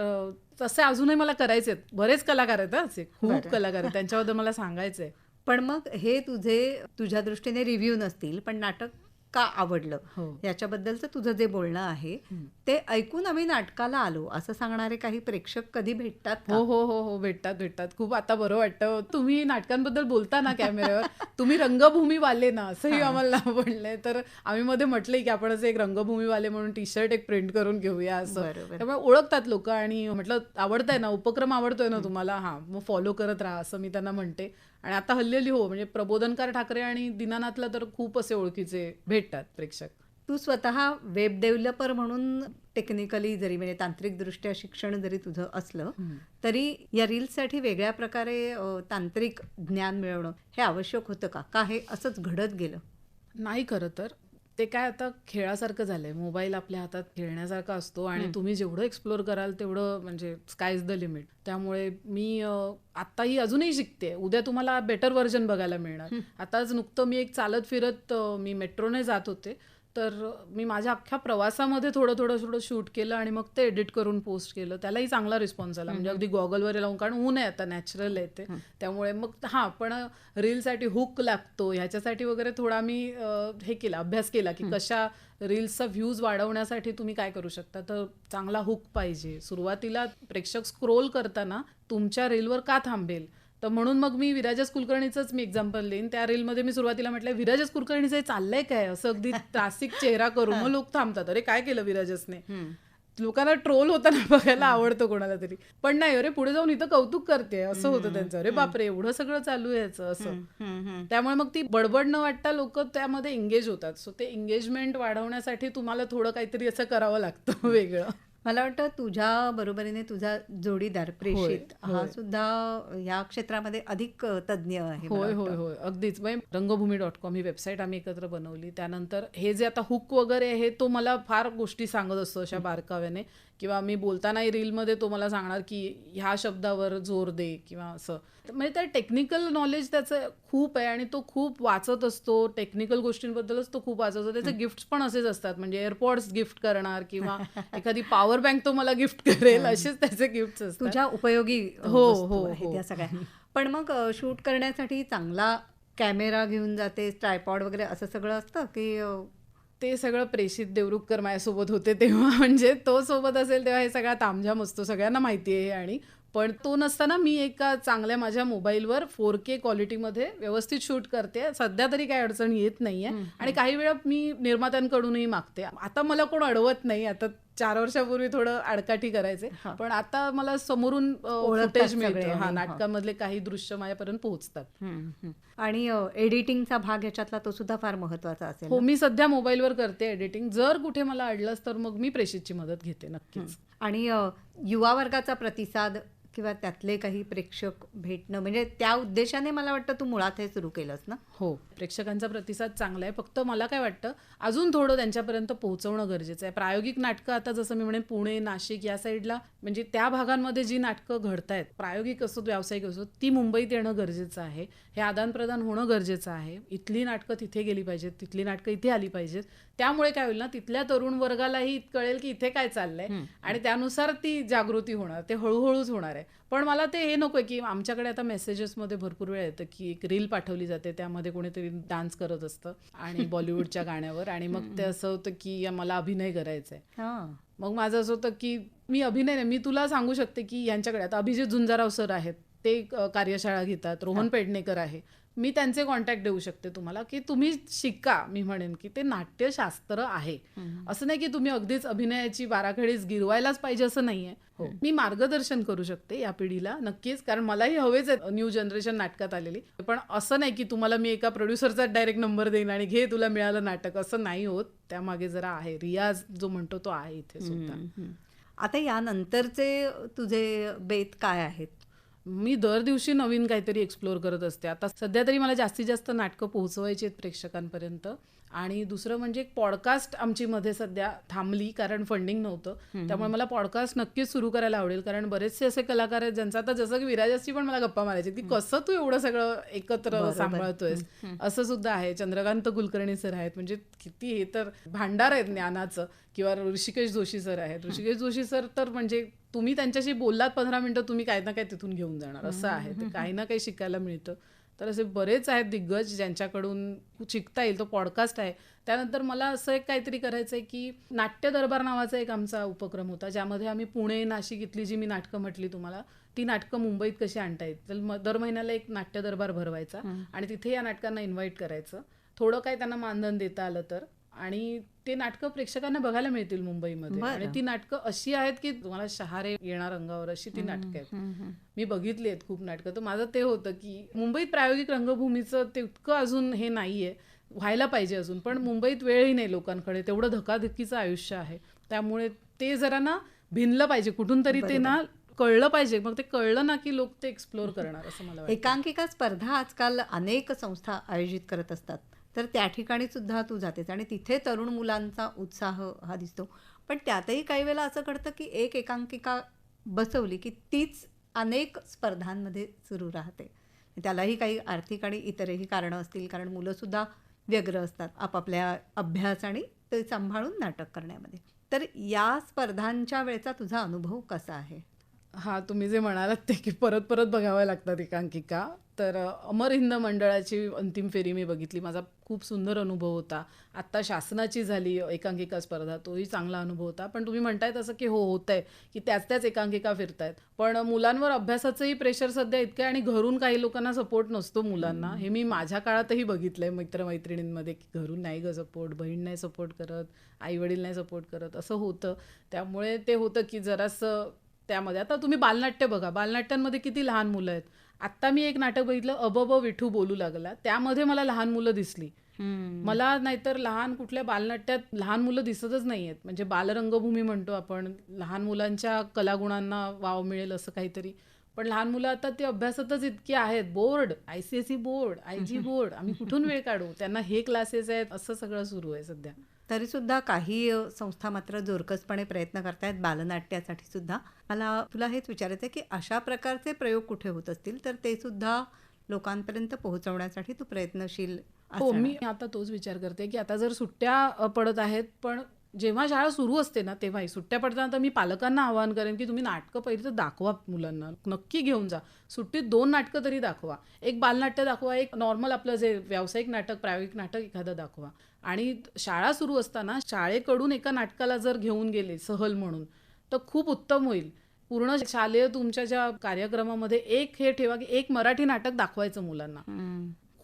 तसे अजूनही मला करायचे आहेत. बरेच कलाकार आहेत असे, खूप कलाकार आहेत, त्यांच्याबद्दल मला सांगायचंय. पण मग हे तुझ्या दृष्टीने रिव्ह्यू नसतील, पण नाटक का आवडलं याच्याबद्दलचं तुझं जे बोलणं आहे ते ऐकून आम्ही नाटकाला आलो असं सांगणारे काही प्रेक्षक कधी भेटतात का? हो हो हो हो भेटतात. खूप आता बरं वाटतं. तुम्ही नाटकांबद्दल बोलता ना कॅमेऱ्यावर, तुम्ही रंगभूमीवाले ना असंही आम्हाला बोललंय. तर आम्ही मध्ये म्हटलंय की आपण असं एक रंगभूमीवाले म्हणून टी-शर्ट एक प्रिंट करून घेऊया असं. त्यामुळे ओळखतात लोक आणि म्हटलं आवडतंय ना उपक्रम, आवडतोय ना तुम्हाला, हां मग फॉलो करत राहा असं मी त्यांना म्हणते. आणि आता हल्ली हो म्हणजे प्रबोधनकार ठाकरे आणि दीनानाथला तर खूप असे ओळखीचे भेटतात प्रेक्षक. तू स्वतः वेब डेव्हलपर म्हणून टेक्निकली जरी म्हणजे तांत्रिकदृष्ट्या शिक्षण जरी तुझं असलं तरी या रील्ससाठी वेगळ्या प्रकारे तांत्रिक ज्ञान मिळवणं हे आवश्यक होतं का हे असंच घडत गेलं? नाही, खरं तर ते काय आता खेळासारखं झालंय. मोबाईल आपल्या हातात खेळण्यासारखा असतो आणि तुम्ही जेवढं एक्सप्लोर कराल तेवढं म्हणजे स्काय इज द लिमिट. त्यामुळे मी आत्ताही अजूनही शिकते. उद्या तुम्हाला बेटर व्हर्जन बघायला मिळणार. आताच नुकतं मी एक चालत फिरत मी मेट्रोने जात होते, तर मी माझ्या अख्ख्या प्रवासामध्ये थोडं थोडं थोडं शूट केलं आणि मग ते एडिट करून पोस्ट केलं. त्यालाही चांगला रिस्पॉन्स आला. म्हणजे अगदी गॉगलवर लावून, कारण ऊन आहे आता, नॅचरल आहे ते. त्यामुळे मग हां, पण रीलसाठी हुक लागतो ह्याच्यासाठी वगैरे थोडा मी हे केला, अभ्यास केला की कशा रील्सचा व्ह्यूज वाढवण्यासाठी तुम्ही काय करू शकता. तर चांगला हुक पाहिजे. सुरुवातीला प्रेक्षक स्क्रोल करताना तुमच्या रीलवर का थांबेल, तर म्हणून मग मी विराजस कुलकर्णीचंच मी एक्झाम्पल देईन. त्या रीलमध्ये मी सुरुवातीला म्हटलं विराजस कुलकर्णीचं हे चाललंय काय, असं अगदी त्रासिक चेहरा करून. मग लोक थांबतात, अरे काय केलं विराजसने. लोकांना ट्रोल होताना बघायला आवडतं कोणाला तरी, पण नाही अरे पुढे जाऊन इथं कौतुक करते असं होतं त्यांचं. अरे बापरे एवढं सगळं चालू आहे असं. त्यामुळे मग ती बडबड न वाटता लोक त्यामध्ये एंगेज होतात. सो ते एंगेजमेंट वाढवण्यासाठी तुम्हाला थोडं काहीतरी असं करावं लागतं वेगळं. मला वाटतं तुझ्या बरोबरीने तुझा जोडीदार प्रेषित हा सुद्धा या क्षेत्रामध्ये अधिक तज्ज्ञ आहे. होय होय होय अगदीच. रंगभूमी.com ही वेबसाईट आम्ही एकत्र बनवली. त्यानंतर हे जे आता हुक वगैरे आहे तो मला फार गोष्टी सांगत असतो अशा बारकाव्याने, किंवा मी बोलताना रीलमध्ये तो मला सांगणार की ह्या शब्दावर जोर दे किंवा असं. म्हणजे त्या टेक्निकल नॉलेज त्याचं खूप आहे आणि तो खूप वाचत असतो. टेक्निकल गोष्टींबद्दलच तो खूप वाचत असतो. त्याचे गिफ्ट्स पण असेच असतात, म्हणजे एअरपॉड्स गिफ्ट करणार किंवा एखादी पॉवर बँक तो मला गिफ्ट करेल, असेच त्याचे गिफ्ट्स असतात. तुझ्या उपयोगी हो त्या सगळ्या. पण मग शूट करण्यासाठी चांगला कॅमेरा घेऊन जाते, ट्रायपॉड वगैरे असं सगळं असतं की? ते सगळं प्रेषित देवरुखकर माझ्यासोबत होते तेव्हा, म्हणजे तो सोबत असेल तेव्हा हे सगळा तामझाम असतो, सगळ्यांना माहिती आहे. आणि पण तो नसताना मी एका चांगल्या माझ्या मोबाईलवर 4K क्वालिटीमध्ये व्यवस्थित शूट करते. सध्या तरी काही अडचण येत नाहीये आणि काही वेळा मी निर्मात्यांकडूनही मागते. आता मला कोण अडवत नाही, आता 4 वर्षापूर्वी थोडं आडकाठी करायचे, हा. पण आता मला समोरून ओळखतात फुटेज सगळे मिळतं. हा, आणि हा. नाटकामधले काही दृश्य माझ्यापर्यंत पोहोचतात. आणि एडिटिंगचा भाग ह्याच्यातला तो सुद्धा फार महत्वाचा असेल हो, ना? मी सध्या मोबाईलवर करते एडिटिंग. जर कुठे मला अडलंच तर मग मी प्रेषितची मदत घेते नक्कीच. आणि युवा वर्गाचा प्रतिसाद किंवा त्यातले काही प्रेक्षक भेटणं, म्हणजे त्या उद्देशाने मला वाटतं तू मुळात हे सुरू केलंस ना? हो, प्रेक्षकांचा प्रतिसाद चांगला आहे. फक्त मला काय वाटतं, अजून थोडं त्यांच्यापर्यंत पोहोचवणं गरजेचं आहे. प्रायोगिक नाटकं आता जसं मी म्हणेन पुणे, नाशिक या साईडला, म्हणजे त्या भागांमध्ये जी नाटकं घडतायत, प्रायोगिक असोत व्यावसायिक असोत, ती मुंबईत येणं गरजेचं आहे. हे आदानप्रदान होणं गरजेचं आहे. इथली नाटकं तिथे गेली पाहिजेत, तिथली नाटकं इथे आली पाहिजेत. त्यामुळे काय होईल ना, तिथल्या तरुण वर्गालाही कळेल की इथे काय चाललंय आणि त्यानुसार ती जागृती होणार. ते हळूहळूच होणार आहे. पण मला ते हे नको आहे की आमच्याकडे आता मेसेजेसमध्ये भरपूर वेळ येतं की एक रील पाठवली जाते, त्यामध्ये कोणीतरी डान्स करत असतं आणि बॉलिवूडच्या गाण्यावर, आणि मग ते असं होतं की मला अभिनय करायचा आहे. हा. मग माझं असं होतं की मी अभिनय नाही, मी तुला सांगू शकते की यांच्याकडे आता अभिजित झुंजाराव सर आहेत, ते कार्यशाळा घेतात. रोहन पेडणेकर आहे, मी त्यांचे कॉन्टॅक्ट देऊ शकते तुम्हाला की तुम्ही शिका. मी म्हणेन की ते नाट्यशास्त्र आहे. असं नाही की तुम्ही अगदीच अभिनयाची बाराखडीच गिरवायलाच पाहिजे असं नाहीये. हो, मी मार्गदर्शन करू शकते या पिढीला नक्कीच, कारण मलाही हवेच आहे न्यू जनरेशन नाटकात आलेली. पण असं नाही की तुम्हाला मी एका प्रोड्युसरचा डायरेक्ट नंबर देईन आणि घे तुला मिळालं नाटक, असं नाही होत. त्यामागे जरा आहे रियाज जो म्हणतो तो आहे इथे सुद्धा. आता यानंतरचे तुझे बेत काय आहेत? मी दर दिवशी नवीन काहीतरी एक्सप्लोअर करत असते. आता सध्या तरी मला जास्तीत जास्त नाटकं पोहोचवायची आहेत प्रेक्षकांपर्यंत. आणि दुसरं म्हणजे एक पॉडकास्ट आमची मध्ये सध्या थांबली कारण फंडिंग नव्हतं. त्यामुळे मला पॉडकास्ट नक्कीच सुरू करायला आवडेल, कारण बरेचसे असे कलाकार आहेत ज्यांचा, आता जसं की विराजाची पण मला गप्पा मारायची की कसं तू एवढं सगळं एकत्र सांभाळतोयस, असं सुद्धा आहे. चंद्रकांत कुलकर्णी सर आहेत, म्हणजे किती हे तर भांडार आहेत ज्ञानाचं. किंवा ऋषिकेश जोशी सर आहेत. ऋषिकेश जोशी सर तर म्हणजे तुम्ही त्यांच्याशी बोललात 15 मिनिटं, तुम्ही काही ना काही तिथून घेऊन जाणार, असं आहे. ते काही ना काही शिकायला मिळतं. तर असे बरेच आहेत दिग्गज ज्यांच्याकडून शिकता येईल. तो पॉडकास्ट आहे. त्यानंतर मला असं एक काहीतरी करायचं आहे की नाट्य दरबार नावाचा एक आमचा उपक्रम होता, ज्यामध्ये आम्ही पुणे, नाशिक इथली जी मी नाटकं म्हटली तुम्हाला, ती नाटकं मुंबईत कशी आणता येईल. तर दर महिन्याला एक नाट्य दरबार भरवायचा आणि तिथे या नाटकांना इन्व्हाइट करायचं. थोडं काय त्यांना मानधन देता आलं तर, आणि ते नाटकं प्रेक्षकांना बघायला मिळतील मुंबईमध्ये. आणि ती नाटकं अशी आहेत की तुम्हाला शहारे येणार अंगावर, अशी ती नाटकं आहेत. मी बघितली आहेत खूप नाटकं. तर माझं ते होतं की मुंबईत प्रायोगिक रंगभूमीचं तितकं अजून हे नाहीये, व्हायला पाहिजे अजून, पण मुंबईत वेळही नाही लोकांकडे, तेवढं धकाधकीचं आयुष्य आहे. त्यामुळे ते जरा ना भिनलं पाहिजे कुठून तरी, ते ना कळलं पाहिजे. मग ते कळलं ना की लोक ते एक्सप्लोअर करणार, असं मला वाटतं. एकांकिका स्पर्धा आजकाल अनेक संस्था आयोजित करत असतात, तर त्या ठिकाणी सुद्धा तू जातेस आणि तिथे तरुण मुलांचा उत्साह हा दिसतो. पण त्यातही काही वेळेला असं घडतं की एक एकांकिका बसवली की तीच अनेक स्पर्धांमध्ये सुरू राहते. त्यालाही काही आर्थिक आणि इतरही कारणं असतील, कारण मुलंसुद्धा व्यग्र असतात आपापल्या अभ्यास आणि ते सांभाळून नाटक करण्यामध्ये. तर या स्पर्धांच्या वेळेचा तुझा अनुभव कसा आहे? हा, तुम्ही जे म्हणालात ते की परत परत बघाव्या लागतात एकांकिका. तर अमर हिंद मंडळाची अंतिम फेरी मी बघितली, माझा खूप सुंदर अनुभव होता. आत्ता शासनाची झाली एकांकिका स्पर्धा, तोही चांगला अनुभव होता. पण तुम्ही म्हणताय तसं की हो, होत आहे की त्याच एकांकिका फिरतायत, पण मुलांवर अभ्यासाचंही प्रेशर सध्या इतकं आहे आणि घरून काही लोकांना सपोर्ट नसतो मुलांना. हे मी माझ्या काळातही बघितलंय मित्रमैत्रिणींमध्ये की घरून नाही ग सपोर्ट, बहीण नाही सपोर्ट करत, आई वडील नाही सपोर्ट करत, असं होतं. त्यामुळे ते होतं की जरासं त्यामध्ये. आता तुम्ही बालनाट्य बघा, बालनाट्यांमध्ये किती लहान मुलं आहेत. आत्ता मी एक नाटक बघितलं, अबब विठू बोलू लागला, त्यामध्ये मला लहान मुलं दिसली. मला नाहीतर लहान कुठल्या बालनाट्यात लहान मुलं दिसतच नाही आहेत. म्हणजे बालरंगभूमी म्हणतो आपण, लहान मुलांच्या कलागुणांना वाव मिळेल असं काहीतरी. पण लहान मुलं आता ते अभ्यासातच इतकी आहेत. Board, ICSE board, IG board, आम्ही कुठून वेळ काढू, त्यांना हे क्लासेस आहेत, असं सगळं सुरू आहे सध्या. तरीसुद्धा काही संस्था मात्र जोरकसपणे प्रयत्न करतायत बालनाट्यासाठी सुद्धा. मला तुला हेच विचारायचं आहे की अशा प्रकारचे प्रयोग कुठे होत असतील तर ते सुद्धा लोकांपर्यंत पोहोचवण्यासाठी तू प्रयत्नशील हो, असणार. मी आता तोच विचार करते की आता जर सुट्ट्या पडत आहेत, पण जेव्हा शाळा सुरू असते ना तेव्हाही सुट्ट्या पडताना तर मी पालकांना आवाहन करेन की तुम्ही नाटकं पहिली तर दाखवा, मुलांना नक्की घेऊन जा. सुट्टीत 2 नाटकं तरी दाखवा. एक बालनाट्य दाखवा, एक नॉर्मल आपलं जे व्यावसायिक नाटक, प्रायोगिक नाटक एखादं दाखवा. आणि शाळा सुरू असताना शाळेकडून एका नाटकाला जर घेऊन गेले सहल म्हणून तर खूप उत्तम होईल. पूर्ण शालेय तुमच्या ज्या कार्यक्रमामध्ये एक हे ठेवा की एक मराठी नाटक दाखवायचं मुलांना.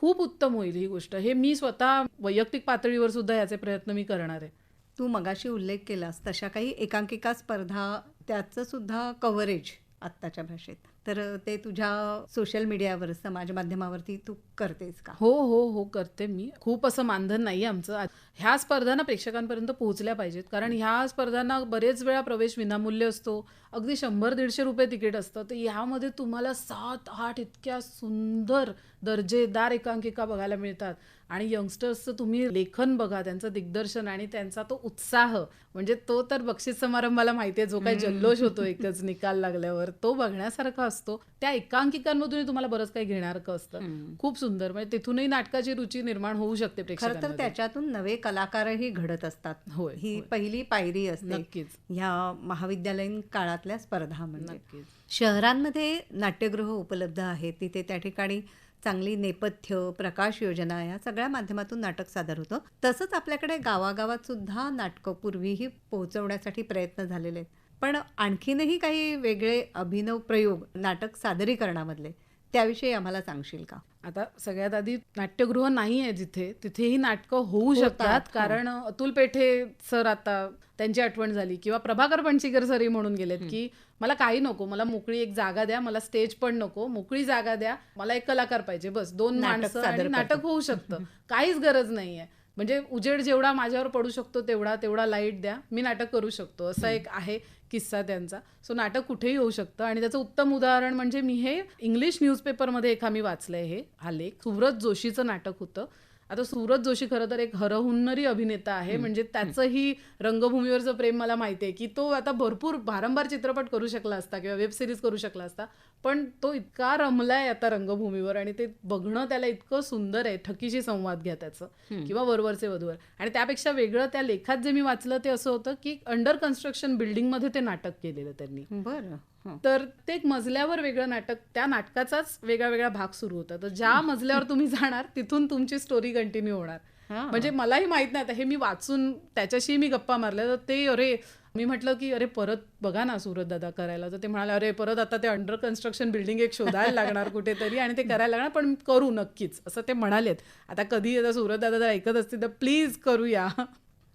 खूप उत्तम होईल ही गोष्ट. हे मी स्वतः वैयक्तिक पातळीवर सुद्धा याचे प्रयत्न मी करणार आहे. तू मगाशी उल्लेख केलास तशा काही एकांकिका स्पर्धा, त्याचं सुद्धा कव्हरेज आत्ताच्या भाषेत, तर ते तुझ्या सोशल मीडियावर, समाज माध्यमावरती तू करतेस का? हो हो हो करते मी. खूप असं मानधन नाही आमचं. ह्या स्पर्धांना प्रेक्षकांपर्यंत पोहोचल्या पाहिजेत, कारण ह्या स्पर्धांना बरेच वेळा प्रवेश विनामूल्य असतो. अगदी 100-150 रुपये तिकीट असतं. तर ह्यामध्ये तुम्हाला 7-8 इतक्या सुंदर दर्जेदार एकांकिका बघायला मिळतात. आणि यंगस्टर्सचं तुम्ही लेखन बघा, त्यांचं दिग्दर्शन आणि त्यांचा तो उत्साह, म्हणजे तो तर बक्षीस समारंभाला माहिती आहे, जो काही जल्लोष होतो एकच निकाल लागल्यावर, तो बघण्यासारखा असतो. त्या एकांकिकांमधूनही तुम्हाला बरंच काही घेण्यासारखं असतं. खूप सुंदर, म्हणजे तिथूनही नाटकाची रुची निर्माण होऊ शकते खरं तर प्रेक्षकांमध्ये. त्याच्यातून नवे कलाकारही घडत असतात. होय, ही होय. पहिली पायरी असते नक्कीच. ह्या महाविद्यालयीन काळातल्या स्पर्धा. म्हणजे नक्कीच. शहरांमध्ये नाट्यगृह उपलब्ध आहेत, तिथे त्या ठिकाणी चांगली नेपथ्य, प्रकाश योजना या सगळ्या माध्यमातून नाटक सादर होतं. तसंच आपल्याकडे गावागावात सुद्धा नाटकं पूर्वीही पोहोचवण्यासाठी प्रयत्न झालेले आहेत. पण आणखीनही काही वेगळे अभिनव प्रयोग नाटक सादरीकरणामधले, त्याविषयी आम्हाला सांगशील का? आता सगळ्यात आधी नाट्यगृह नाही आहे जिथे, तिथेही नाटकं होऊ शकतात. हो. कारण अतुल पेठे सर, आता त्यांची आठवण झाली, किंवा प्रभाकर पणशीकर सरही म्हणून गेलेत की मला काही नको, मला मोकळी एक जागा द्या, मला स्टेज पण नको, मोकळी जागा द्या, मला एक कलाकार पाहिजे, बस 2 नाटक माणसं सादर आणि नाटक करतो. होऊ शकतं. काहीच गरज नाहीये, म्हणजे उजेड जेवढा माझ्यावर पडू शकतो तेवढा लाईट द्या, मी नाटक करू शकतो. असा एक आहे किस्सा त्यांचा. सो नाटक कुठेही होऊ शकतं. आणि त्याचं उत्तम उदाहरण म्हणजे मी हे इंग्लिश न्यूजपेपरमध्ये मी वाचलंय. हा लेख सुव्रत जोशीचं नाटक होतं. आता सुव्रत जोशी खरं तर एक हरहुन्नरी अभिनेता आहे. म्हणजे त्याचंही रंगभूमीवरचं प्रेम मला माहिती आहे, की तो आता भरपूर भारंभार चित्रपट करू शकला असता किंवा वेब सिरीज करू शकला असता, पण तो इतका रमलाय आता रंगभूमीवर आणि ते बघणं त्याला इतकं सुंदर आहे. ठकीशी संवाद घ्या त्याचं, किंवा वरवरचे वधूवर. आणि त्यापेक्षा वेगळं त्या लेखात जे मी वाचलं ते असं होतं की अंडर कन्स्ट्रक्शन बिल्डिंगमध्ये ते नाटक केलेलं त्यांनी. बरं. तर ते एक मजल्यावर वेगळं नाटक, त्या नाटकाचाच वेगळा वेगळा भाग सुरू होता. तर ज्या मजल्यावर तुम्ही जाणार तिथून तुमची स्टोरी कंटिन्यू होणार. म्हणजे मलाही माहित नाही, आता हे मी वाचून त्याच्याशी मी गप्पा मारल्या, तर ते अरे, मी म्हटलं की अरे परत बघा ना सुरत दादा करायला. तर ते म्हणाले अरे परत आता ते अंडर कन्स्ट्रक्शन बिल्डिंग एक शोधायला लागणार कुठेतरी आणि ते करायला लागणार, पण करू नक्कीच, असं ते म्हणालेत. आता कधी आता सुरत दादा जर ऐकत असतील तर प्लीज करूया.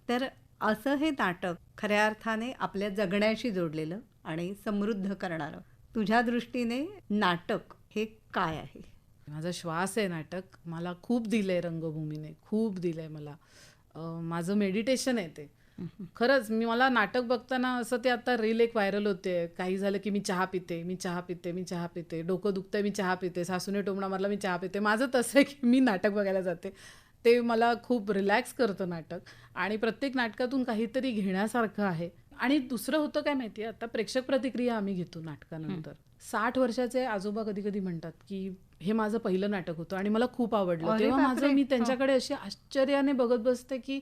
तर असं हे नाटक खऱ्या अर्थाने आपल्या जगण्याशी जोडलेलं आणि समृद्ध करणारं, तुझ्या दृष्टीने नाटक हे काय आहे? माझा श्वास आहे नाटक. मला खूप दिलंय रंगभूमीने, खूप दिलंय मला. माझं मेडिटेशन आहे ते. खरंच मला नाटक बघताना असं, ते आता रील एक व्हायरल होते, काही झालं की मी चहा पिते, डोकं दुखतंय मी चहा पिते, सासूने टोमणा मारला मी चहा पिते. माझं तसं आहे की मी नाटक बघायला जाते. ते मला खूप रिलॅक्स करतं नाटक. आणि प्रत्येक नाटकातून काहीतरी घेण्यासारखं आहे. आणि दुसरं होतं काय माहितीये, आता प्रेक्षक प्रतिक्रिया आम्ही घेतो नाटकानंतर. 60 वर्षाचे आजोबा कधी कधी म्हणतात की हे माझं पहिलं नाटक होतं आणि मला खूप आवडलं. अरे तेव्हा बापरे. मी त्यांच्याकडे अशी आश्चर्याने बघत बसते की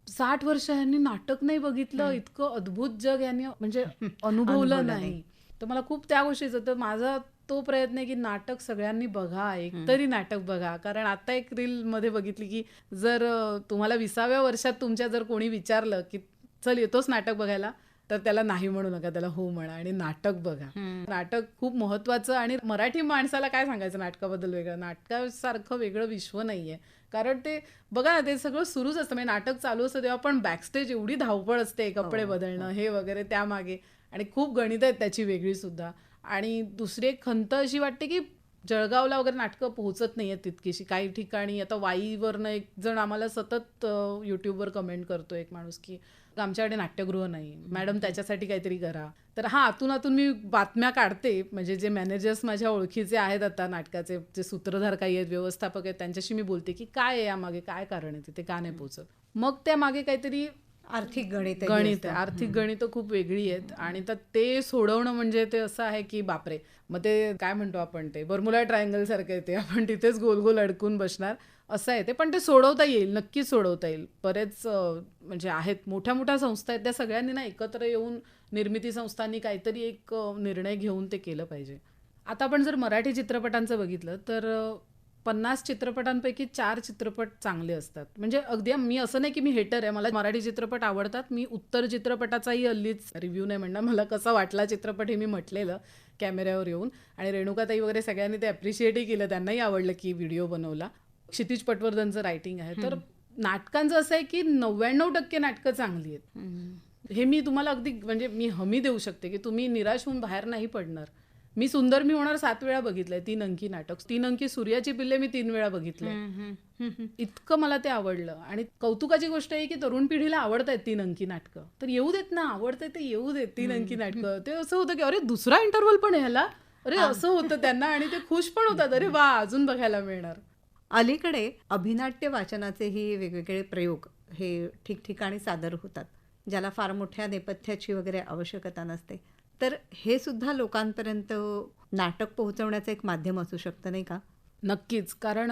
60 वर्ष यांनी नाटक नाही बघितलं, इतकं अद्भुत जग यांनी म्हणजे अनुभवलं अनुभवलं नाही. नाही. तर मला खूप त्या गोष्टीचं, तर माझा तो प्रयत्न आहे की नाटक सगळ्यांनी बघा, एकतरी नाटक बघा. कारण आता एक रील मध्ये बघितली की जर तुम्हाला 20व्या वर्षात तुमच्या जर कोणी विचारलं की चल येतोस नाटक बघायला, तर त्याला नाही म्हणू नका, त्याला हो म्हणा आणि नाटक बघा. नाटक खूप महत्वाचं. आणि मराठी माणसाला काय सांगायचं नाटकाबद्दल वेगळं, नाटकासारखं वेगळं विश्व नाहीये. कारण ते बघा ना, ते सगळं सुरूच असतं. म्हणजे नाटक चालू असतं तेव्हा पण बॅकस्टेज एवढी धावपळ असते, कपडे बदलणं हे वगैरे त्यामागे, आणि खूप गणित आहेत त्याची वेगळी सुद्धा. आणि दुसरी एक खंत अशी वाटते की जळगावला वगैरे नाटकं पोहोचत नाहीये तितकीशी. काही ठिकाणी आता वाईवरनं एक जण आम्हाला सतत युट्यूबवर कमेंट करतो, एक माणूस, की आमच्याकडे नाट्यगृह नाही मॅडम, त्याच्यासाठी काहीतरी करा. तर आतून मी बातम्या काढते. म्हणजे जे मॅनेजर्स माझ्या ओळखीचे आहेत आता नाटकाचे, जे सूत्रधार काही आहेत, व्यवस्थापक आहेत, त्यांच्याशी मी बोलते की काय आहे यामागे, काय कारण आहे, तिथे का नाही पोहोचत. मग त्या मागे काहीतरी आर्थिक गणित आहे. आर्थिक गणितं खूप वेगळी आहेत. आणि तर ते सोडवणं म्हणजे ते असं आहे की बापरे, मग ते काय म्हणतो आपण, ते बर्मुडा ट्रायंगल सारखं आहे ते, आपण तिथेच गोल गोल अडकून बसणार असं आहे ते. पण ते सोडवता येईल, नक्कीच सोडवता येईल. बरेच म्हणजे आहेत, मोठ्या मोठ्या संस्था आहेत, त्या सगळ्यांनी ना एकत्र येऊन, निर्मिती संस्थांनी काहीतरी एक निर्णय घेऊन ते केलं पाहिजे. आता आपण जर मराठी चित्रपटांचं बघितलं तर 50 चित्रपटांपैकी 4 चित्रपट चांगले असतात. म्हणजे अगदी मी असं नाही की मी हेटर आहे, मला मराठी चित्रपट आवडतात. मी उत्तर चित्रपटाचाही हल्लीच रिव्ह्यू नाही म्हणणार, मला कसा वाटला चित्रपट हे मी म्हटलेलं कॅमेऱ्यावर येऊन. आणि रेणुकाताई वगैरे सगळ्यांनी ते अप्रिशिएटही केलं, त्यांनाही आवडलं की व्हिडिओ बनवला. क्षितिज पटवर्धनचं रायटिंग आहे. तर नाटकांचं असं आहे की 99% नाटकं चांगली आहेत. हे मी तुम्हाला अगदी म्हणजे मी हमी देऊ शकते की तुम्ही निराश होऊन बाहेर नाही पडणार. मी सुंदर मी होणार 7 वेळा बघितलंय, 3 अंकी नाटक. 3 अंकी सूर्याची पिल्ले मी 3 वेळा बघितलंय. इतकं मला ते आवडलं. आणि कौतुकाची गोष्ट आहे की तरुण पिढीला आवडतायत 3 अंकी नाटकं. तर येऊ देत ना, आवडतंय ते येऊ देत 3 अंकी नाटकं. ते असं होतं की अरे दुसरा इंटरव्हल पण आहे ह्याला, अरे असं होतं त्यांना. आणि ते खुश पण होतात, अरे वा अजून बघायला मिळणार. अलीकडे अभिनाट्य वाचनाचेही वेगवेगळे प्रयोग हे ठिकठिकाणी सादर होतात, ज्याला फार मोठ्या नेपथ्याची वगैरे आवश्यकता नसते. तर हे सुद्धा लोकांपर्यंत नाटक पोहोचवण्याचं एक माध्यम असू शकतं, नाही का? नक्कीच. कारण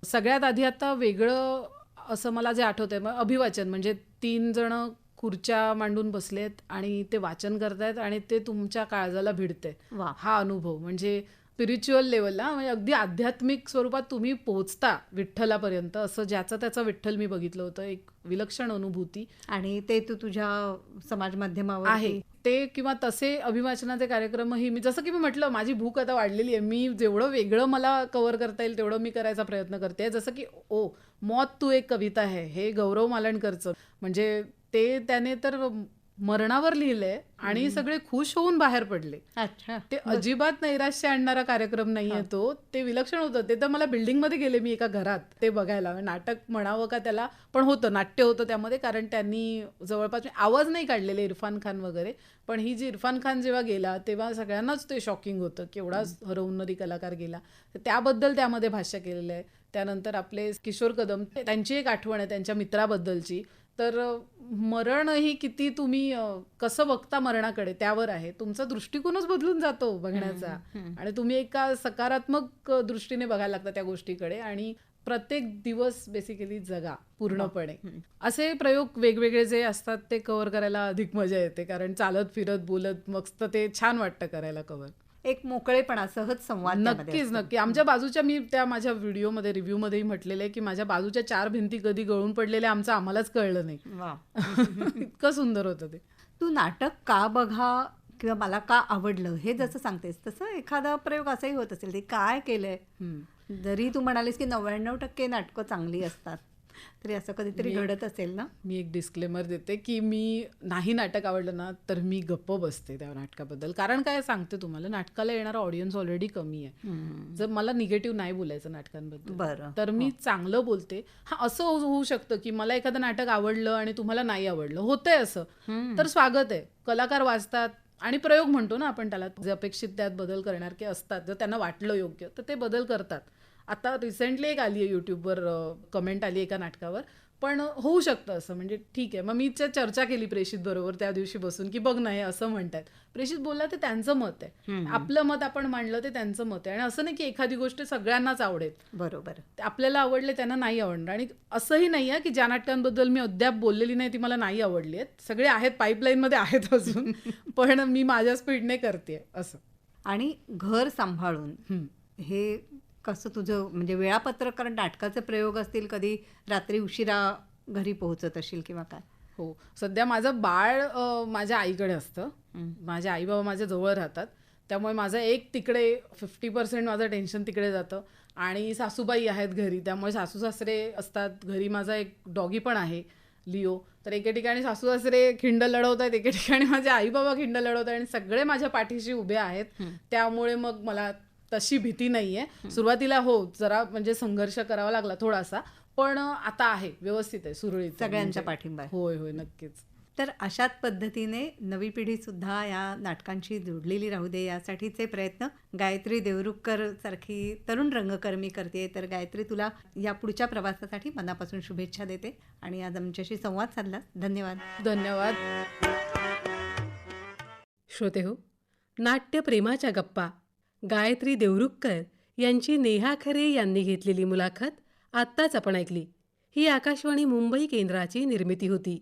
सगळ्यात आधी आता वेगळं असं मला जे आठवतंय, मग अभिवाचन म्हणजे 3 जण खुर्च्या मांडून बसलेत आणि ते वाचन करतायत आणि ते तुमच्या काळजाला भिडते. वा. हा अनुभव म्हणजे स्पिरिच्युअल लेवलला, म्हणजे अगदी आध्यात्मिक स्वरूपात तुम्ही पोहोचता विठ्ठलापर्यंत, असं ज्याचा त्याचा विठ्ठल मी बघितलं होतं. एक विलक्षण अनुभूती आणि ते तू तुझ्या समाज माध्यमावर आहे ते. किंवा तसे अभिवाचनाचे कार्यक्रमही मी, जसं की मी म्हटलं, माझी भूक आता वाढलेली आहे. मी जेवढं वेगळं मला कव्हर करता येईल तेवढं मी करायचा प्रयत्न करते. जसं की मौत तू एक कविता आहे, हे गौरव मालणकरचं. म्हणजे ते त्याने तर मरणावर लिहिलंय आणि सगळे खुश होऊन बाहेर पडले. अच्छा. ते अजिबात नैराश्य आणणारा कार्यक्रम नाहीये तो. ते विलक्षण होतं. ते तर मला बिल्डिंगमध्ये गेले मी एका घरात ते बघायला. नाटक म्हणावं का त्याला, पण होतं, नाट्य होतं त्यामध्ये. कारण त्यांनी जवळपास आवाज नाही काढलेले इरफान खान वगैरे. पण ही जी इरफान खान जेव्हा गेला तेव्हा सगळ्यांनाच ते शॉकिंग होतं की एवढा हरहुन्नरी कलाकार गेला. तर त्याबद्दल त्यामध्ये भाष्य केलेलं आहे. त्यानंतर आपले किशोर कदम, त्यांची एक आठवण आहे त्यांच्या मित्राबद्दलची. तर मरण ही किती तुम्ही कसं बघता मरणाकडे त्यावर आहे. तुमचा दृष्टिकोनच बदलून जातो बघण्याचा. आणि तुम्ही एका सकारात्मक दृष्टीने बघायला लागता त्या गोष्टीकडे. आणि प्रत्येक दिवस बेसिकली जगा पूर्णपणे. असे प्रयोग वेगवेगळे जे असतात ते कव्हर करायला अधिक मजा येते. कारण चालत फिरत बोलत मस्त ते छान वाटतं करायला कव्हर. एक मोकळेपणा, सहज संवाद त्यामध्ये नक्कीच असतो. नक्की. आमच्या बाजूच्या, मी त्या माझ्या व्हिडिओमध्ये रिव्ह्यूमध्येही म्हटलेलं आहे की माझ्या बाजूच्या 4 भिंती कधी गळून पडलेल्या आमचं आम्हालाच कळलं नाही. वा. इतकं सुंदर होतं ते. तू नाटक का बघा किंवा मला का आवडलं हे जसं सांगतेस, तसं एखादा प्रयोग असाही होत असेल, ते काय केलंय. जरी तू म्हणालीस की 99% नाटकं चांगली असतात, तरी असं कधीतरी घडत असेल ना. मी एक डिस्क्लेमर देते की मी नाही नाटक आवडलं ना तर मी गप्प बसते त्या नाटकाबद्दल. कारण काय सांगते तुम्हाला, नाटकाला येणारा ऑडियन्स ऑलरेडी कमी आहे. जर मला निगेटिव्ह नाही बोलायचं नाटकांबद्दल बरं. तर मी चांगलं बोलते. हा, असं होऊ शकतं की मला एखादं नाटक आवडलं आणि तुम्हाला नाही आवडलं, होतंय असं, तर स्वागत आहे. कलाकार वाचतात आणि प्रयोग म्हणतो ना आपण त्याला, जे अपेक्षित त्यात बदल करणार की असतात, जर त्यांना वाटलं योग्य तर ते बदल करतात. आता रिसेंटली एक आली आहे यूट्यूबवर कमेंट आली एका नाटकावर, पण होऊ शकतं असं. म्हणजे ठीक आहे. मग मी चर्चा केली प्रेषित बरोबर त्या दिवशी बसून की बघ ना हे असं म्हणतात. प्रेषित बोलला ते त्यांचं मत आहे, आपलं मत आपण मांडलं ते त्यांचं मत आहे. आणि असं नाही की एखादी गोष्ट सगळ्यांनाच आवडेल. बरोबर. आपल्याला आवडले त्यांना नाही आवडणार. आणि असंही नाही आहे की ज्या नाटकांबद्दल मी अद्याप बोललेली नाही ती मला नाही आवडली आहेत. सगळे आहेत, पाईपलाईनमध्ये आहेत अजून, पण मी माझ्या स्पीडने करते असं. आणि घर सांभाळून हे कसं तुझं म्हणजे वेळापत्रक, कारण नाटकाचे प्रयोग असतील, कधी रात्री उशिरा घरी पोहोचत असशील किंवा काय. हो, सध्या माझं बाळ माझ्या आईकडे असतं. माझे आई बाबा माझ्या जवळ राहतात, त्यामुळे माझं एक तिकडे 50% माझं टेन्शन तिकडे जातं. आणि सासूबाई आहेत घरी, त्यामुळे सासू सासरे असतात घरी. माझा एक डॉगी पण आहे, लिओ. तर एके ठिकाणी सासू सासरे खिंड लढवत आहेत, एके ठिकाणी माझे आई बाबा खिंड लढवत आहेत, आणि सगळे माझ्या पाठीशी उभे आहेत. त्यामुळे मग मला तशी भीती नाही आहे. सुरुवातीला जरा म्हणजे संघर्ष करावा लागला थोडासा, पण आता आहे, व्यवस्थित आहे, सुरळीत. सगळ्यांचा पाठिंबा आहे. होय होय, नक्कीच. तर अशाच पद्धतीने नवी पिढीसुद्धा या नाटकांशी जोडलेली राहू दे, यासाठीचे प्रयत्न गायत्री देवरुखकर सारखी तरुण रंगकर्मी करते. तर गायत्री, तुला या पुढच्या प्रवासासाठी मनापासून शुभेच्छा देते. आणि आज आमच्याशी संवाद साधलास, धन्यवाद. धन्यवाद. श्रोते हो, नाट्य प्रेमाच्या गप्पा गायत्री देवरुखकर यांची नेहा खरे यांनी घेतलेली मुलाखत आत्ताच आपण ऐकली. ही आकाशवाणी मुंबई केंद्राची निर्मिती होती.